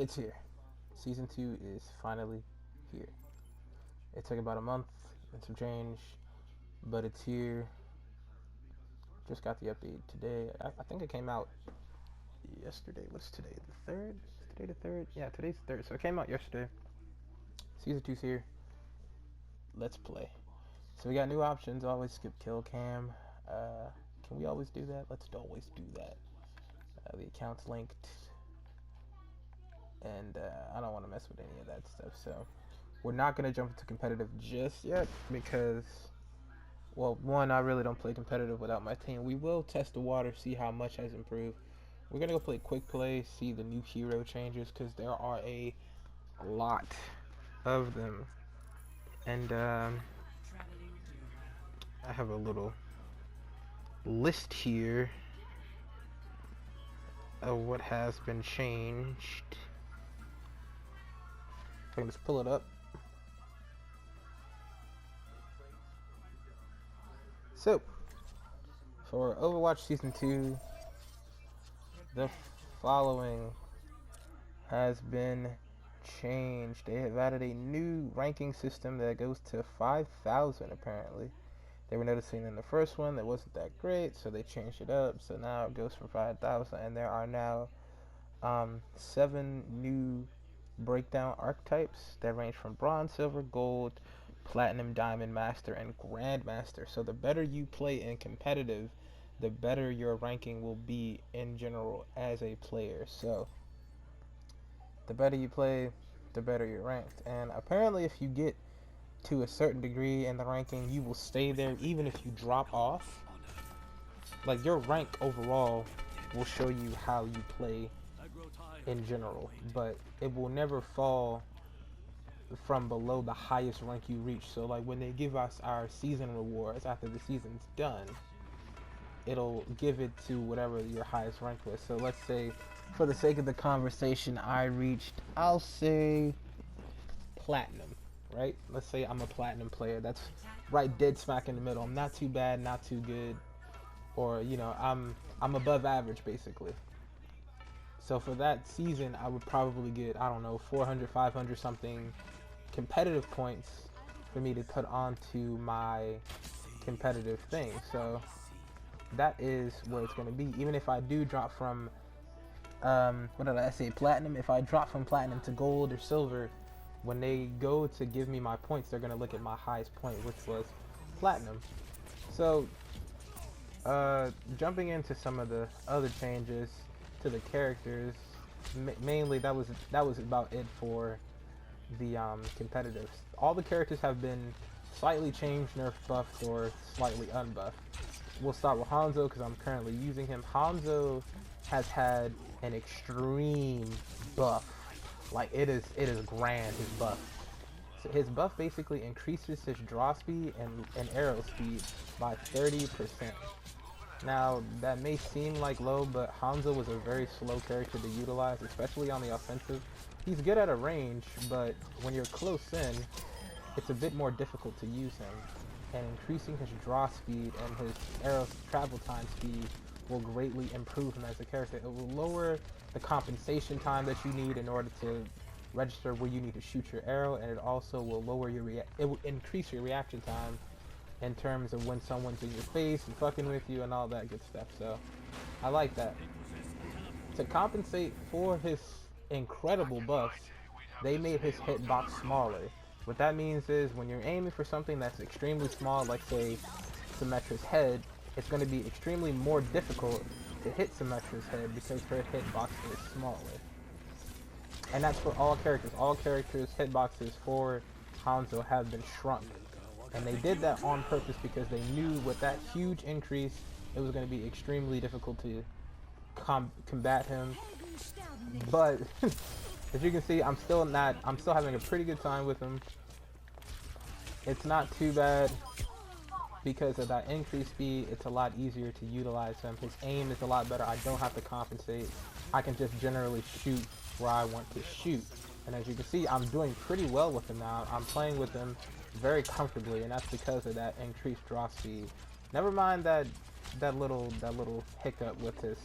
It's here. Season 2 is finally here. It took about a month and some change, but it's here. Just got the update today. I think it came out yesterday. What's today? The 3rd? Is today the 3rd? Yeah, today's the 3rd. So it came out yesterday. Season 2's here. Let's play. So we got new options. Always skip kill cam. Can we always do that? Let's always do that. The account's linked. And I don't want to mess with any of that stuff. So we're not going to jump into competitive just yet because, well, one, I really don't play competitive without my team. We will test the water, see how much has improved. We're going to go play quick play, see the new hero changes because there are a lot of them. And I have a little list here of what has been changed. I can just pull it up. So, for Overwatch Season 2, the following has been changed. They have added a new ranking system that goes to 5,000 apparently. They were noticing in the first one that wasn't that great, so they changed it up. So now it goes for 5,000, and there are now 7 new BreakDown archetypes that range from bronze, silver, gold, platinum, diamond, master, and grandmaster. So the better you play in competitive, the better your ranking will be in general as a player. So the better you play, the better you're ranked. And apparently if you get to a certain degree in the ranking, you will stay there even if you drop off. Like, your rank overall will show you how you play in general, but it will never fall from below the highest rank you reach. So like when they give us our season rewards after the season's done, it'll give it to whatever your highest rank was. So let's say, for the sake of the conversation, I reached, I'll say, platinum, right? Let's say I'm a platinum player. That's right dead smack in the middle. I'm not too bad, not too good, or you know, I'm above average basically. So for that season, I would probably get, I don't know, 400, 500 something competitive points for me to put onto my competitive thing. So that is where it's going to be. Even if I do drop from, what did I say, platinum, if I drop from platinum to gold or silver, when they go to give me my points, they're going to look at my highest point, which was platinum. So jumping into some of the other changes to the characters, mainly that was about it for the competitive. All the characters have been slightly changed, nerfed, buffed, or slightly unbuffed. We'll start with Hanzo because I'm currently using him. Hanzo has had an extreme buff. Like, it is grand, his buff. So his buff basically increases his draw speed and arrow speed by 30%. Now, that may seem like low, but Hanzo was a very slow character to utilize, especially on the offensive. He's good at a range, but when you're close in, it's a bit more difficult to use him. And increasing his draw speed and his arrow travel time speed will greatly improve him as a character. It will lower the compensation time that you need in order to register where you need to shoot your arrow, and it also will lower your it will increase your reaction time in terms of when someone's in your face and fucking with you and all that good stuff. So I like that. To compensate for his incredible buffs, they made his hitbox smaller. What that means is when you're aiming for something that's extremely small, like say Symmetra's head, it's going to be extremely more difficult to hit Symmetra's head because her hitbox is smaller. And that's for all characters. All characters' hitboxes for Hanzo have been shrunk. And they did that on purpose because they knew with that huge increase, it was going to be extremely difficult to combat him. But as you can see, I'm still having a pretty good time with him. It's not too bad because of that increased speed. It's a lot easier to utilize him. His aim is a lot better. I don't have to compensate. I can just generally shoot where I want to shoot. And as you can see, I'm doing pretty well with him now. I'm playing with him very comfortably, and that's because of that increased draw speed. Never mind that little hiccup with his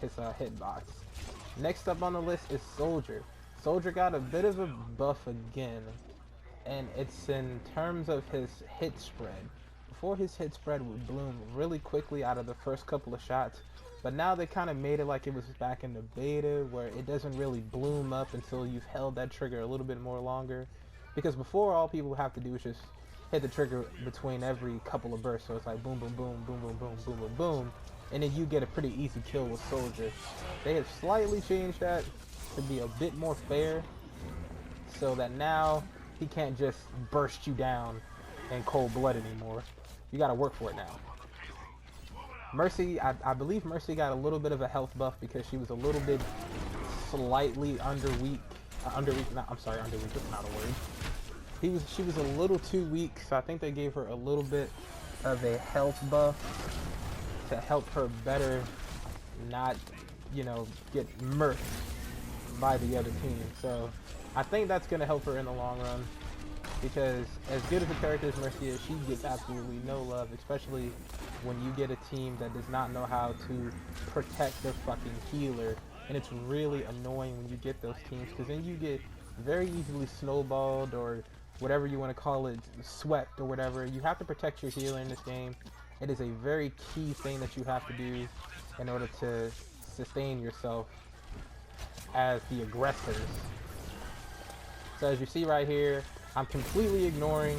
hitbox. Next up on the list is Soldier. Soldier got a bit of a buff again, and it's in terms of his hit spread. Before, his hit spread would bloom really quickly out of the first couple of shots, but now they kind of made it like it was back in the beta, where it doesn't really bloom up until you've held that trigger a little bit more longer. Because before, all people have to do is just hit the trigger between every couple of bursts, so it's like boom, boom, boom, boom, boom, boom, boom, boom, boom, and then you get a pretty easy kill with Soldier. They have slightly changed that to be a bit more fair, so that now he can't just burst you down in cold blood anymore. You gotta work for it now. Mercy, I believe Mercy got a little bit of a health buff because she was a little bit slightly underweak. Underweak, that's not a word. She was a little too weak, so I think they gave her a little bit of a health buff to help her better not, you know, get murked by the other team. So I think that's going to help her in the long run, because as good as a character as Mercy is, she gets absolutely no love, especially when you get a team that does not know how to protect their fucking healer. And it's really annoying when you get those teams, because then you get very easily snowballed, or whatever you want to call it, swept or whatever. You have to protect your healer in this game. It is a very key thing that you have to do in order to sustain yourself as the aggressors. So as you see right here, I'm completely ignoring,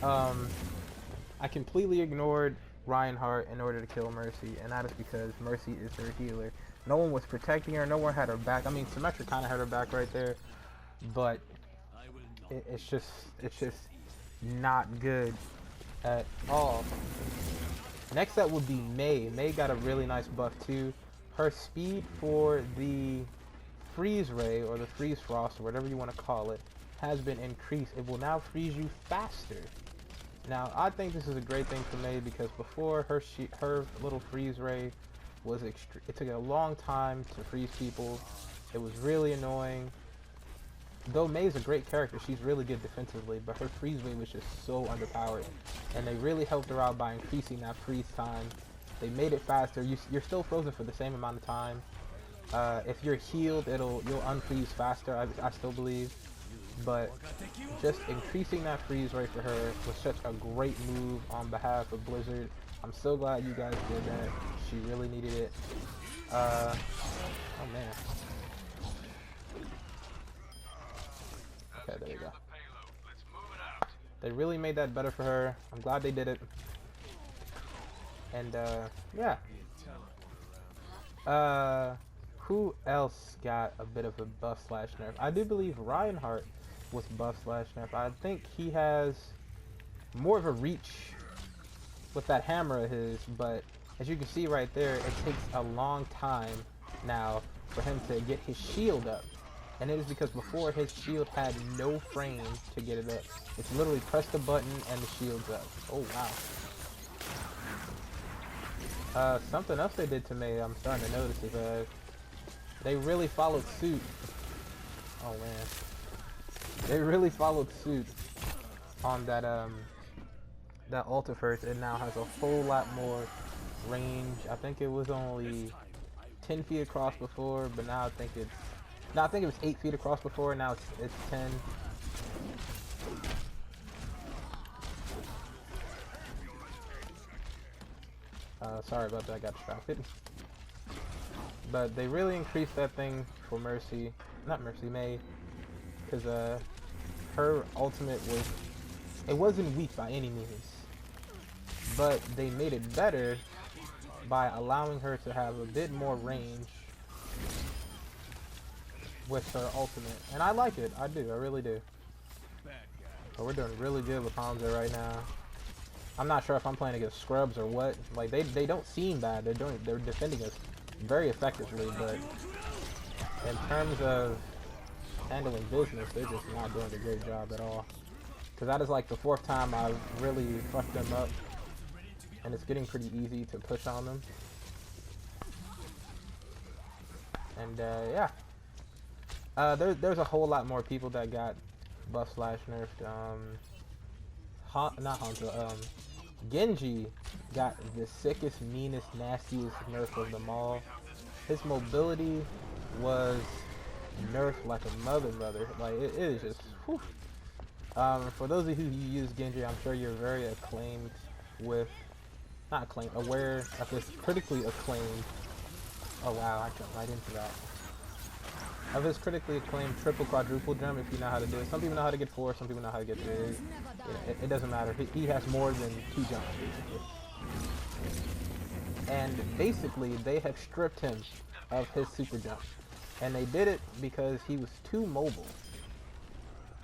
I completely ignored Reinhardt in order to kill Mercy, and that is because Mercy is their healer. No one was protecting her, no one had her back. I mean, Symmetra kind of had her back right there, but it's just not good at all. Next up would be Mei. Mei got a really nice buff too. Her speed for the freeze ray, or the freeze frost, or whatever you want to call it, has been increased. It will now freeze you faster. Now, I think this is a great thing for Mei, because before, her little freeze ray was it took a long time to freeze people. It was really annoying. Though Mei's a great character, she's really good defensively, but her freeze ray was just so underpowered. And they really helped her out by increasing that freeze time. They made it faster. You're still frozen for the same amount of time. If you're healed, you'll unfreeze faster, I still believe. But just increasing that freeze rate for her was such a great move on behalf of Blizzard. I'm so glad you guys did that. She really needed it. Oh man. Okay, there we go. They really made that better for her. I'm glad they did it. And yeah. Who else got a bit of a buff slash nerf? I do believe Reinhardt was buff slash nerf. I think he has more of a reach with that hammer of his, but as you can see right there, it takes a long time now for him to get his shield up. And it is because before, his shield had no frame to get it up. It's literally press the button and the shield's up. Oh wow. Something else they did to me, I'm starting to notice, is they really followed suit. Oh man. They really followed suit on that that ult of hers. It now has a whole lot more range. I think it was only 10 feet across before, but now I think it's I think it was 8 feet across before, now it's 10. Sorry about that, I got distracted. But they really increased that thing for Mercy, not Mercy, Mei, because her ultimate it wasn't weak by any means, but they made it better by allowing her to have a bit more range with her ultimate, and I like it. I do, I really do. But we're doing really good with Hamza right now. I'm not sure if I'm playing against scrubs or what. Like they don't seem bad. They're defending us very effectively, but in terms of handling business, they're just not doing a great job at all. Because that is like the 4th time I've really fucked them up, and it's getting pretty easy to push on them. And yeah, there's a whole lot more people that got buff slash nerfed. Not Hanzo, Genji got the sickest, meanest, nastiest nerf of them all. His mobility was nerfed like a mother. Like it is just. Whew. For those of you who use Genji, I'm sure you're very acclaimed with, not acclaimed, aware of this critically acclaimed. Oh wow, I jumped right into that. Of his critically acclaimed triple quadruple jump, if you know how to do it. Some people know how to get 4, some people know how to get 3. It doesn't matter. He has more than 2 jumps, basically. And basically, they have stripped him of his super jump. And they did it because he was too mobile.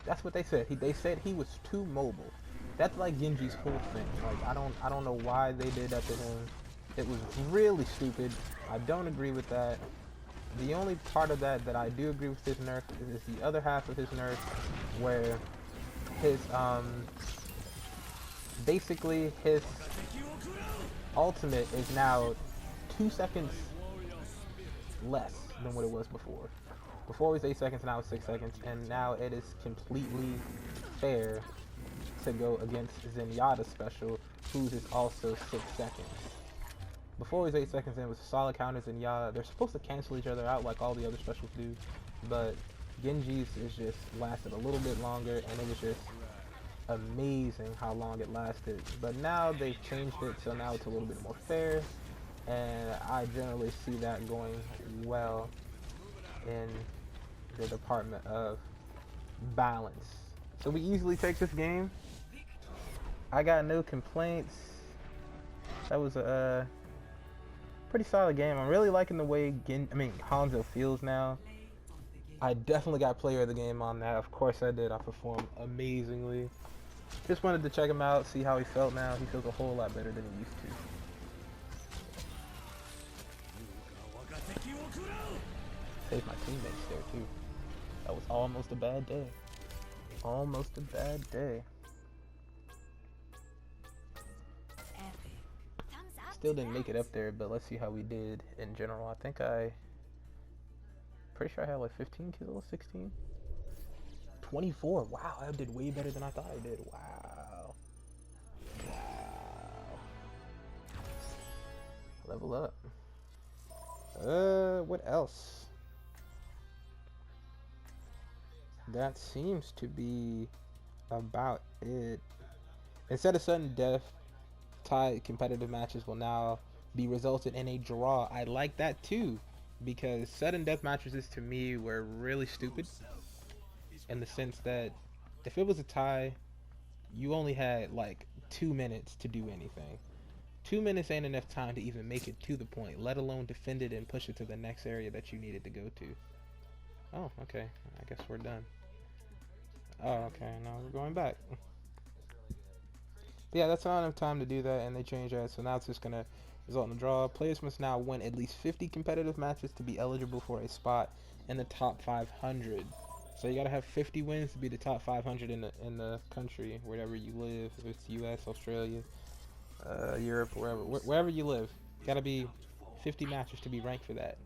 That's what they said. They said he was too mobile. That's like Genji's whole thing. Like I don't know why they did that to him. It was really stupid. I don't agree with that. The only part of that I do agree with his nerf is the other half of his nerf, where his basically his ultimate is now 2 seconds less than what it was before. Before it was 8 seconds, now it's 6 seconds, and now it is completely fair to go against Zenyatta's special, whose is also 6 seconds. Before it was 8 seconds, and it was a solid counter Zenyatta. They're supposed to cancel each other out like all the other specials do, but Genji's is just lasted a little bit longer, and it was just amazing how long it lasted. But now they've changed it, so now it's a little bit more fair, and I generally see that going well in the department of balance. So we easily take this game. I got no complaints. That was a pretty solid game. I'm really liking the way Hanzo feels now. I definitely got player of the game on that. Of course I did. I performed amazingly. Just wanted to check him out, see how he felt now. He feels a whole lot better than he used to. Saved my teammates there too. That was almost a bad day. Almost a bad day. Still didn't make it up there, but let's see how we did in general. I think pretty sure I had like 15 kills, 16? 24. Wow, I did way better than I thought I did. Wow. Wow. Level up. What else? That seems to be about it. Instead of sudden death, tie competitive matches will now be resulted in a draw. I like that too, because sudden death matches to me were really stupid, in the sense that if it was a tie, you only had like 2 minutes to do anything. 2 minutes ain't enough time to even make it to the point, let alone defend it and push it to the next area that you needed to go to. Oh, okay. I guess we're done. Oh, okay. Now we're going back. But yeah, that's not enough time to do that, and they changed that, so now it's just going to result in a draw. Players must now win at least 50 competitive matches to be eligible for a spot in the top 500. So you got to have 50 wins to be the top 500 in the country, wherever you live, if it's US, Australia, Europe, wherever you live. Got to be 50 matches to be ranked for that.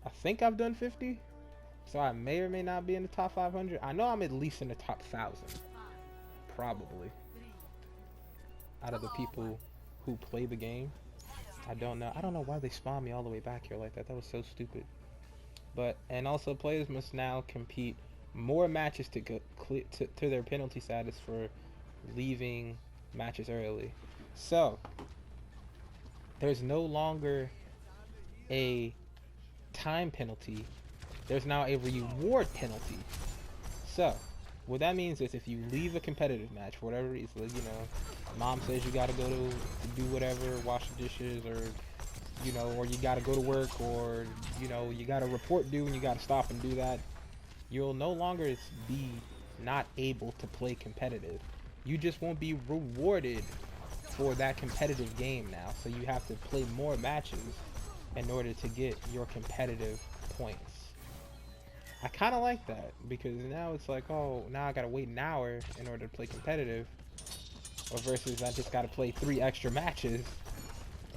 I think I've done 50, so I may or may not be in the top 500. I know I'm at least in the top 1,000, probably. Out of the people who play the game, I don't know why they spawned me all the way back here like that. That was so stupid. But and also players must now compete more matches to go to their penalty status for leaving matches early. So there's no longer a time penalty. There's now a reward penalty. So what that means is if you leave a competitive match for whatever reason, you know, mom says you gotta go to do whatever, wash the dishes, or you know, or you gotta go to work, or you know, you got a report due and you gotta stop and do that, you'll no longer be not able to play competitive. You just won't be rewarded for that competitive game now, so you have to play more matches in order to get your competitive points. I kind of like that, because now it's like, oh, now I gotta wait an hour in order to play competitive, or versus I just gotta play 3 extra matches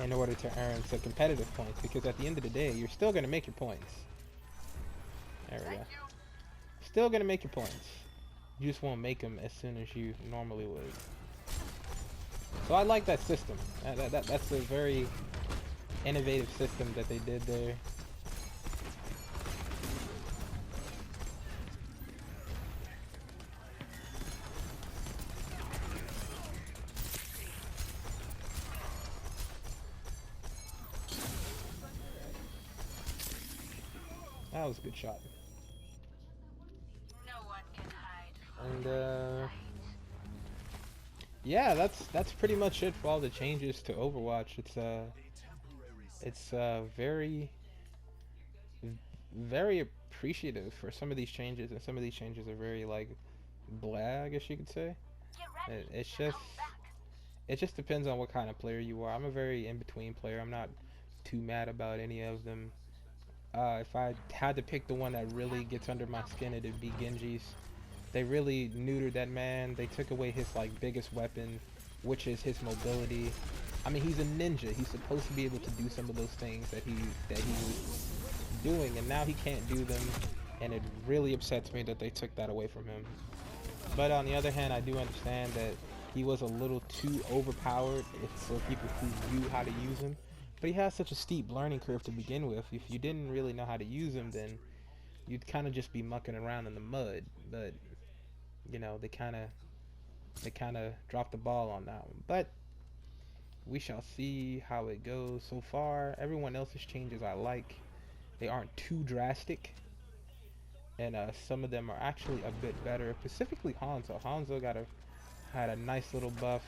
in order to earn some competitive points, because at the end of the day, you're still gonna make your points. There we go. Still gonna make your points. You just won't make them as soon as you normally would. So I like that system. That's a very innovative system that they did there. was a good shot. No one can hide from And my sight. yeah, that's pretty much it for all the changes to Overwatch. It's very very appreciative for some of these changes, and some of these changes are very like blah, I guess you could say. Get ready. It's They're just coming back. it just depends on what kind of player you are. I'm a very in between player. I'm not too mad about any of them. If I had to pick the one that really gets under my skin, it'd be Genji's. They really neutered that man. They took away his like biggest weapon, which is his mobility. I mean, he's a ninja. He's supposed to be able to do some of those things that he was doing, and now he can't do them. And it really upsets me that they took that away from him. But on the other hand, I do understand that he was a little too overpowered for people who knew how to use him. But he has such a steep learning curve to begin with. If you didn't really know how to use him, then you'd kind of just be mucking around in the mud. But you know, they kind of dropped the ball on that one. But we shall see how it goes. So far, everyone else's changes I like. They aren't too drastic, and some of them are actually a bit better. Specifically Hanzo. Hanzo had a nice little buff.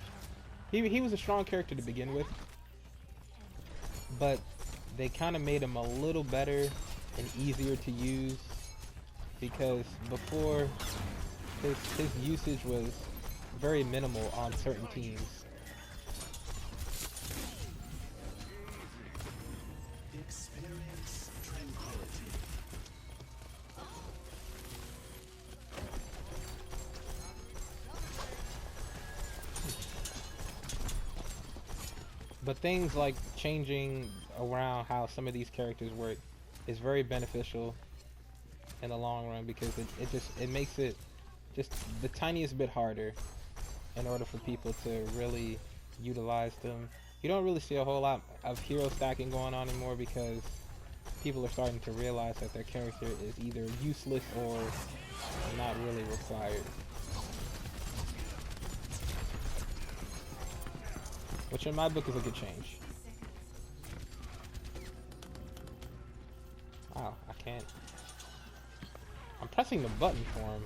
He was a strong character to begin with, but they kind of made him a little better and easier to use, because before his usage was very minimal on certain teams. Experience tranquility. But things like changing around how some of these characters work is very beneficial in the long run, because it makes it just the tiniest bit harder in order for people to really utilize them. You don't really see a whole lot of hero stacking going on anymore, because people are starting to realize that their character is either useless or not really required. Which in my book is a good change. Wow, I can't. I'm pressing the button for him.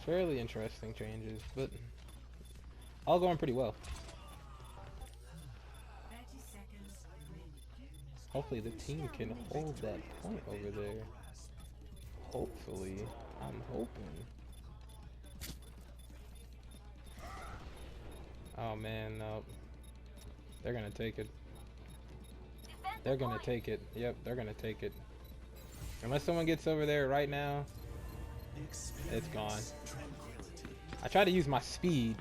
Fairly interesting changes, but all going pretty well. Hopefully the team can hold that point over there. Hopefully. I'm hoping. Oh man, no. They're gonna take it. They're gonna take it. Yep, they're gonna take it. Unless someone gets over there right now, it's gone. I tried to use my speed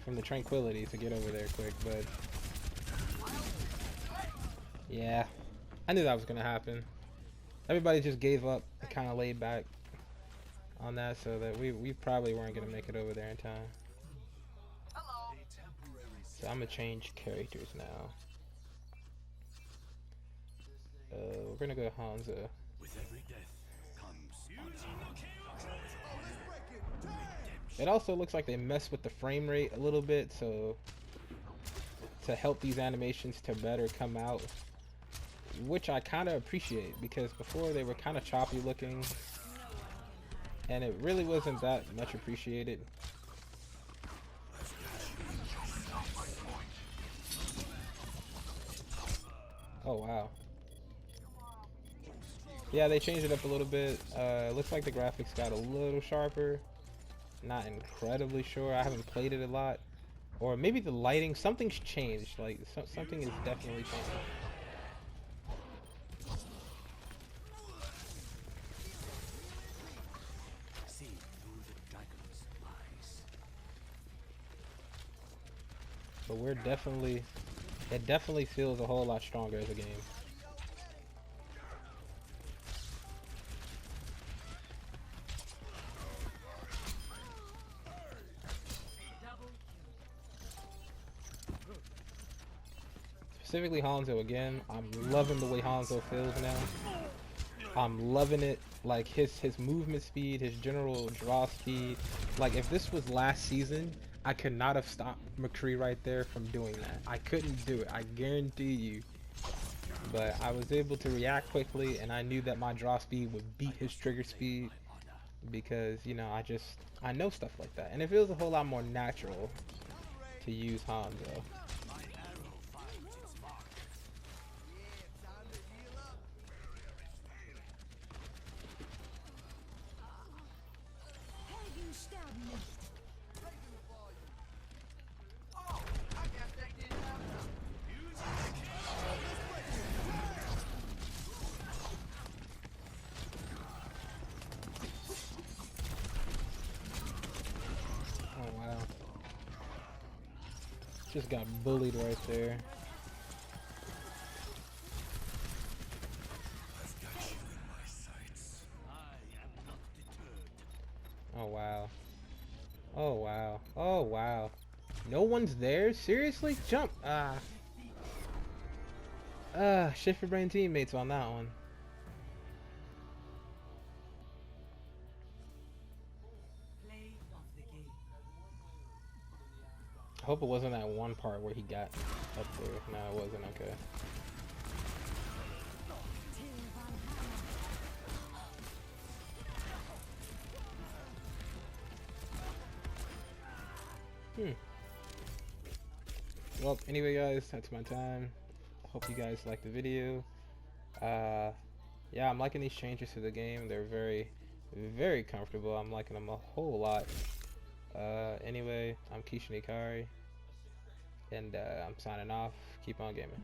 from the tranquility to get over there quick, but yeah, I knew that was gonna happen. Everybody just gave up and kind of laid back on that, so that we probably weren't gonna make it over there in time. So I'm gonna change characters now. We're gonna go Hanzo. With every death comes honor. It also looks like they messed with the frame rate a little bit, so to help these animations to better come out, which I kind of appreciate, because before they were kind of choppy looking, and it really wasn't that much appreciated. Oh wow. Yeah, they changed it up a little bit. Looks like the graphics got a little sharper. Not incredibly sure. I haven't played it a lot. Or maybe the lighting, something's changed. Like, something is definitely changed. See through the dragon's eyes. But we're definitely, it definitely feels a whole lot stronger as a game. Specifically Hanzo again. I'm loving the way Hanzo feels now. I'm loving it. Like his movement speed, his general draw speed. Like if this was last season, I could not have stopped McCree right there from doing that. I couldn't do it. I guarantee you. But I was able to react quickly, and I knew that my draw speed would beat his trigger speed because you know I know stuff like that, and it feels a whole lot more natural to use Hanzo. Oh wow. Just got bullied right there. Oh wow. Oh wow. Oh wow. No one's there? Seriously? Jump! Shift your brain teammates on that one. I hope it wasn't that one part where he got up there. No, it wasn't. Okay. Well, anyway, guys, that's my time. Hope you guys liked the video. Yeah, I'm liking these changes to the game. They're very, very comfortable. I'm liking them a whole lot. Anyway, I'm Kishin Ikari, and I'm signing off. Keep on gaming.